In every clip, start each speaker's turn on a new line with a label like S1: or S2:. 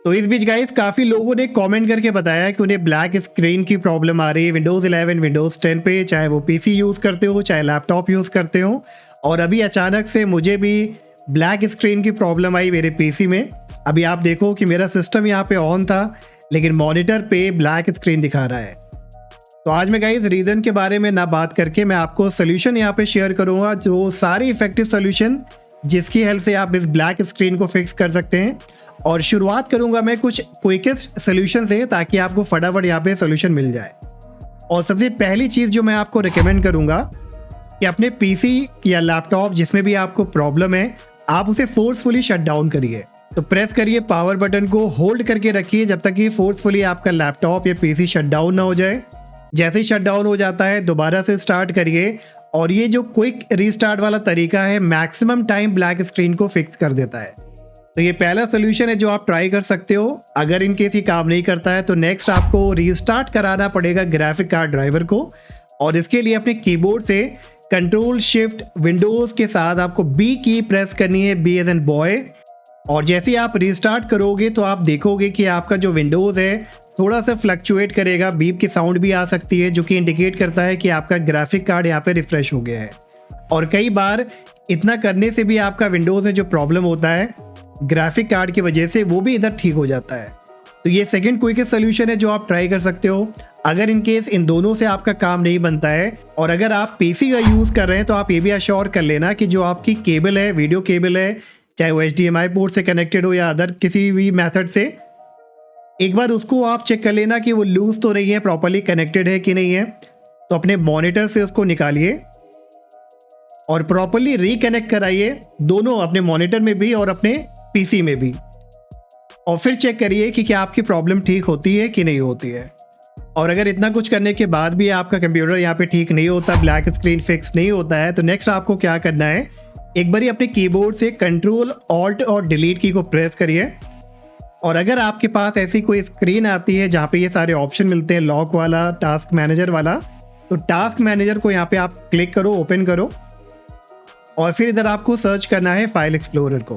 S1: तो इस बीच गाइस काफ़ी लोगों ने कमेंट करके बताया कि उन्हें ब्लैक स्क्रीन की प्रॉब्लम आ रही है विंडोज़ 11 विंडोज़ 10 पे, चाहे वो पीसी यूज़ करते हो चाहे लैपटॉप यूज़ करते हो। और अभी अचानक से मुझे भी ब्लैक स्क्रीन की प्रॉब्लम आई मेरे पीसी में। अभी आप देखो कि मेरा सिस्टम यहाँ पे ऑन था लेकिन मॉनिटर पे ब्लैक स्क्रीन दिखा रहा है। तो आज मैं गाइस रीज़न के बारे में ना बात करके मैं आपको सोल्यूशन यहाँ पे शेयर करूँगा, जो सारी इफेक्टिव सोल्यूशन जिसकी हेल्प से आप इस ब्लैक स्क्रीन को फिक्स कर सकते हैं। और शुरुआत करूँगा मैं कुछ क्विकेस्ट सोल्यूशन से ताकि आपको फटाफट यहाँ पे सोल्यूशन मिल जाए। और सबसे पहली चीज़ जो मैं आपको रिकमेंड करूँगा कि अपने पीसी या लैपटॉप जिसमें भी आपको प्रॉब्लम है आप उसे फोर्सफुली शट डाउन करिए। तो प्रेस करिए पावर बटन को, होल्ड करके रखिए जब तक कि फोर्सफुली आपका लैपटॉप या पीसी शट डाउन ना हो जाए। जैसे ही शट डाउन हो जाता है दोबारा से स्टार्ट करिए। और ये जो क्विक रीस्टार्ट वाला तरीका है मैक्सिमम टाइम ब्लैक स्क्रीन को फिक्स कर देता है। तो ये पहला सोल्यूशन है जो आप ट्राई कर सकते हो। अगर इन केस ये काम नहीं करता है तो नेक्स्ट आपको रीस्टार्ट कराना पड़ेगा ग्राफिक कार्ड ड्राइवर को। और इसके लिए अपने कीबोर्ड से कंट्रोल शिफ्ट विंडोज़ के साथ आपको बी की प्रेस करनी है, बी एज एन बॉय। और जैसे ही आप रीस्टार्ट करोगे तो आप देखोगे कि आपका जो विंडोज़ है थोड़ा सा फ्लक्चुएट करेगा, बीप की साउंड भी आ सकती है जो कि इंडिकेट करता है कि आपका ग्राफिक कार्ड यहाँ पे रिफ्रेश हो गया है। और कई बार इतना करने से भी आपका विंडोज़ में जो प्रॉब्लम होता है ग्राफिक कार्ड की वजह से वो भी इधर ठीक हो जाता है। तो ये सेकंड क्विकेस्ट सोल्यूशन है जो आप ट्राई कर सकते हो। अगर इन केस इन दोनों से आपका काम नहीं बनता है और अगर आप पीसी का यूज़ कर रहे हैं तो आप ये भी अश्योर कर लेना कि जो आपकी केबल है, वीडियो केबल है, चाहे वो HDMI पोर्ट से कनेक्टेड हो या अदर किसी भी मेथड से, एक बार उसको आप चेक कर लेना कि वो लूज तो नहीं है, प्रॉपर्ली कनेक्टेड है कि नहीं है। तो अपने मॉनिटर से उसको निकालिए और प्रॉपर्ली रिकनेक्ट कराइए, दोनों अपने मॉनिटर में भी और अपने पीसी में भी। और फिर चेक करिए कि क्या आपकी प्रॉब्लम ठीक होती है कि नहीं होती है। और अगर इतना कुछ करने के बाद भी आपका कंप्यूटर यहाँ पे ठीक नहीं होता, ब्लैक स्क्रीन फिक्स नहीं होता है, तो नेक्स्ट आपको क्या करना है, एक बार अपने कीबोर्ड से कंट्रोल ऑल्ट और डिलीट की को प्रेस करिए। और अगर आपके पास ऐसी कोई स्क्रीन आती है जहाँ पे ये सारे ऑप्शन मिलते हैं, लॉक वाला, टास्क मैनेजर वाला, तो टास्क मैनेजर को यहाँ पे आप क्लिक करो, ओपन करो। और फिर इधर आपको सर्च करना है फाइल एक्सप्लोरर को।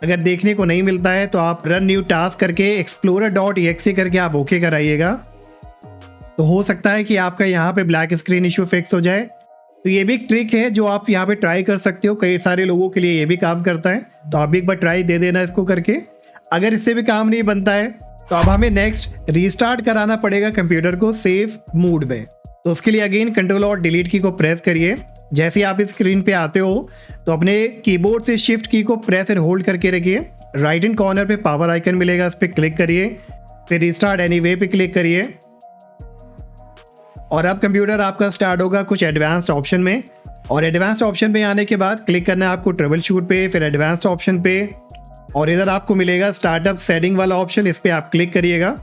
S1: अगर देखने को नहीं मिलता है तो आप रन न्यू टास्क करके explorer.exe करके आप ओके कराइएगा। तो हो सकता है कि आपका यहाँ पे ब्लैक स्क्रीन इशू फिक्स हो जाए। तो ये भी एक ट्रिक है जो आप यहाँ पे ट्राई कर सकते हो, कई सारे लोगों के लिए ये भी काम करता है। तो आप भी एक बार ट्राई दे देना इसको करके। अगर इससे भी काम नहीं बनता है तो अब हमें नेक्स्ट रीस्टार्ट कराना पड़ेगा कंप्यूटर को सेफ मोड में। तो उसके लिए अगेन कंट्रोल और डिलीट की को प्रेस करिए। जैसे ही आप इस स्क्रीन पे आते हो तो अपने कीबोर्ड से शिफ्ट की को प्रेस एंड होल्ड करके रखिए। राइट हैंड कॉर्नर पे पावर आइकन मिलेगा, इस पर क्लिक करिए, फिर रिस्टार्ट एनीवे पे क्लिक करिए। और अब कंप्यूटर आपका स्टार्ट होगा कुछ एडवांस्ड ऑप्शन में। और एडवांस्ड ऑप्शन पे आने के बाद क्लिक करना है आपको ट्रबल शूट पे, फिर एडवांस्ड ऑप्शन पे, और इधर आपको मिलेगा स्टार्टअप सेटिंग वाला ऑप्शन, इस पर आप क्लिक करिएगा।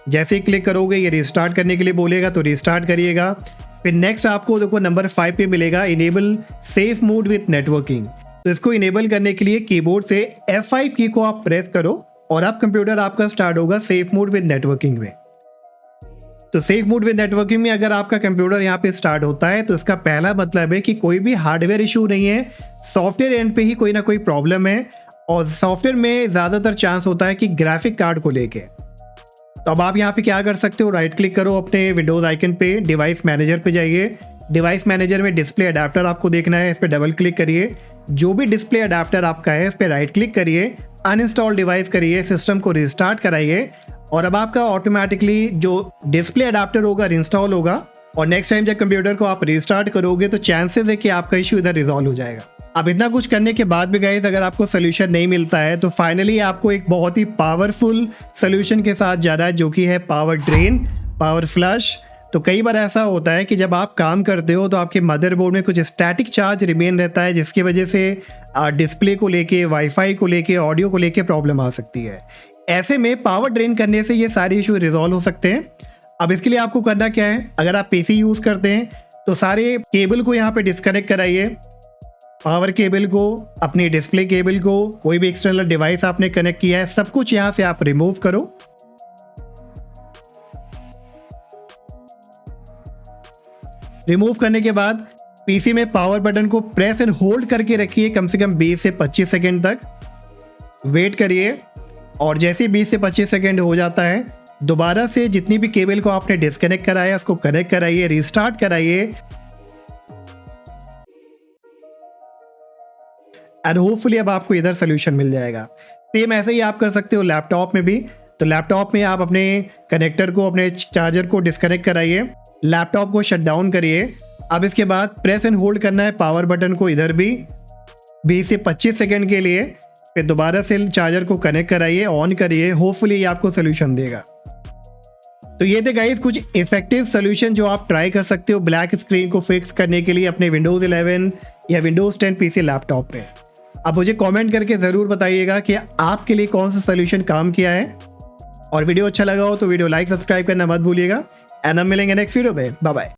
S1: जैसे ही क्लिक करोगे ये रिस्टार्ट करने के लिए बोलेगा तो रिस्टार्ट करिएगा। फिर नेक्स्ट आपको देखो नंबर 5 पे मिलेगा enable safe mode with networking. तो इसको इनेबल करने के लिए कीबोर्ड से F5 की को आप प्रेस करो और अब कंप्यूटर आपका स्टार्ट होगा सेफ मोड विद नेटवर्किंग में। तो सेफ मोड विद नेटवर्किंग में अगर आपका कंप्यूटर यहाँ पे स्टार्ट होता है तो इसका पहला मतलब है कि कोई भी हार्डवेयर इशू नहीं है, सॉफ्टवेयर एंड पे ही कोई ना कोई प्रॉब्लम है। और सॉफ्टवेयर में ज़्यादातर चांस होता है कि ग्राफिक कार्ड को लेके। तो अब आप यहाँ पे क्या कर सकते हो, राइट क्लिक करो अपने विंडोज़ आइकन पे, डिवाइस मैनेजर पे जाइए। डिवाइस मैनेजर में डिस्प्ले अडाप्टर आपको देखना है, इस पर डबल क्लिक करिए। जो भी डिस्प्ले अडाप्टर आपका है इस पर राइट क्लिक करिए, अनइंस्टॉल डिवाइस करिए, सिस्टम को रिस्टार्ट कराइए। और अब आपका ऑटोमेटिकली जो डिस्प्ले अडाप्टर होगा इंस्टॉल होगा। और नेक्स्ट टाइम जब कंप्यूटर को आप रिस्टार्ट करोगे तो चांसेस है कि आपका इशू इधर रिजॉल्व हो जाएगा। अब इतना कुछ करने के बाद भी गाइस अगर आपको सोल्यूशन नहीं मिलता है तो फाइनली आपको एक बहुत ही पावरफुल सोल्यूशन के साथ जाना है, जो कि है पावर ड्रेन, पावर फ्लश। तो कई बार ऐसा होता है कि जब आप काम करते हो तो आपके मदरबोर्ड में कुछ स्टैटिक चार्ज रिमेन रहता है, जिसकी वजह से डिस्प्ले को लेके, वाईफाई को लेके, ऑडियो को लेके प्रॉब्लम आ सकती है। ऐसे में पावर ड्रेन करने से ये सारे इशू रिजॉल्व हो सकते हैं। अब इसके लिए आपको करना क्या है, अगर आप पीसी यूज़ करते हैं तो सारे केबल को यहाँ पे डिस्कनेक्ट कराइए, पावर केबल को, अपनी डिस्प्ले केबल को, कोई भी एक्सटर्नल डिवाइस आपने कनेक्ट किया है, सब कुछ यहाँ से आप रिमूव करो। रिमूव करने के बाद पीसी में पावर बटन को प्रेस एंड होल्ड करके रखिए कम से कम 20 से 25 सेकेंड तक। वेट करिए और जैसे 20 से 25 सेकेंड हो जाता है, दोबारा से जितनी भी केबल को आपने डिस्कनेक्ट कराया उसको कनेक्ट कराइए, रिस्टार्ट कराइए एंड होपफुली अब आपको इधर सोल्यूशन मिल जाएगा। सेम ऐसे ही आप कर सकते हो लैपटॉप में भी। तो लैपटॉप में आप अपने कनेक्टर को, अपने चार्जर को डिस्कनेक्ट कराइए, लैपटॉप को शट डाउन करिए। अब इसके बाद प्रेस एंड होल्ड करना है पावर बटन को इधर भी 20 से 25 सेकेंड के लिए। फिर दोबारा से चार्जर को कनेक्ट कराइए, ऑन करिए, होपफुली ये आपको सोल्यूशन देगा। तो ये थे गाइस कुछ इफेक्टिव सोल्यूशन जो आप ट्राई कर सकते हो ब्लैक स्क्रीन को फिक्स करने के लिए अपने विंडोज़ 11 या विंडोज़ 10 पीसी लैपटॉप में। आप मुझे कमेंट करके ज़रूर बताइएगा कि आपके लिए कौन सा सोल्यूशन काम किया है। और वीडियो अच्छा लगा हो तो वीडियो लाइक सब्सक्राइब करना मत भूलिएगा एंड हम मिलेंगे नेक्स्ट वीडियो में। Bye bye.